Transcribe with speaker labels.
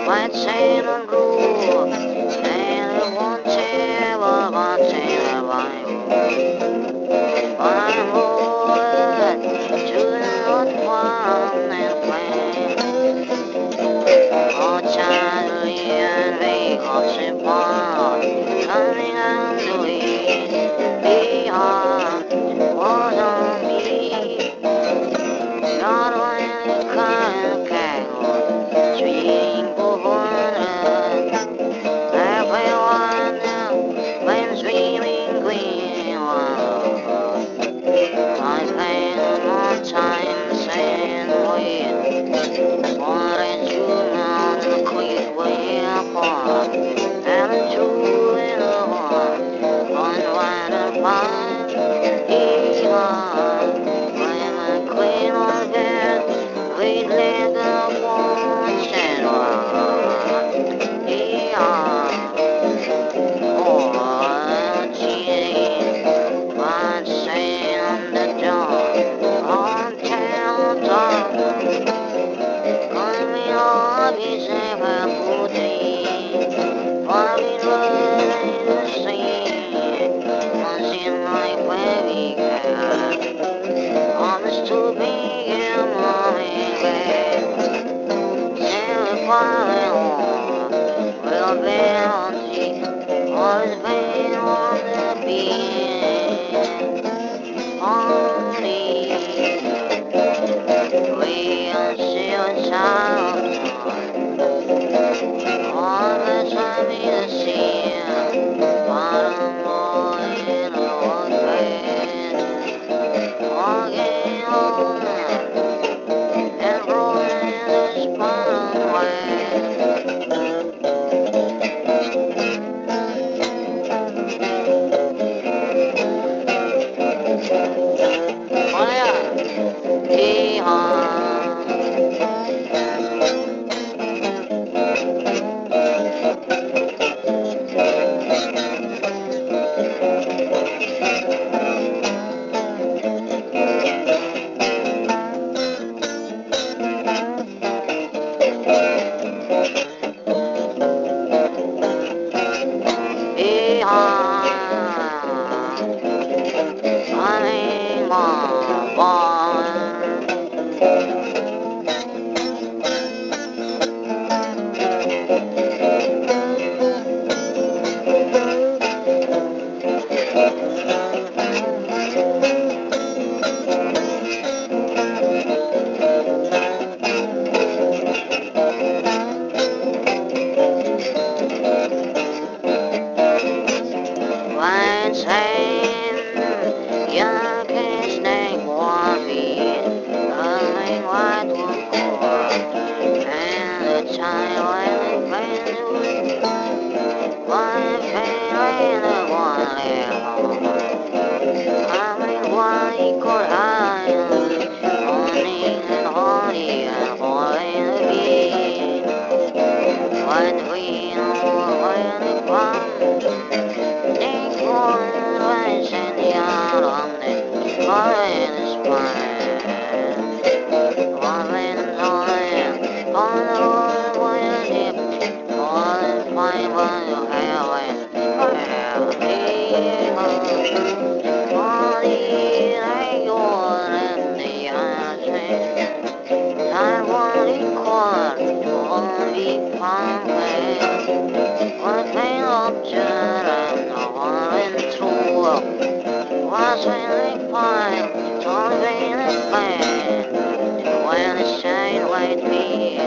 Speaker 1: White sailor blue, sailor won't ever want sailor I'm going to the one and flame. Oh, Charlie and we gossip on, coming Andulit behind was on me. God when it can't carry, swing forward. Everyone when swimming green one. I spend more time saying we wanted to know the quick way apart. And it's true in the one, one and five. Even when I quit on bed, we let the one stand on. Yeah. Oh, gee, what's saying on the door? On telephone, calling me up, he said, well, good day. What we were to see, once in life where we can. Promise to be a mommy, babe. Never far home, we'll be on the always been on the beat. Only we are still sound. All the time you see, bottom boy in a face. Walking on and rolling this bottom way. Oh yeah, hee-haw. Running on one. One saying, young kids they want me, only white one core, and the child when they do one feeling the one level. Coming one equal high, only and holy and holy the beat. When we know when it comes, think one way and the autumn, then is fine. One land on land, on the road where deep, all fine when you have it. All the I and the answer, I want it caught, only found way. What they observe and no one true. Was really fine, told me the plan. When the shine white me,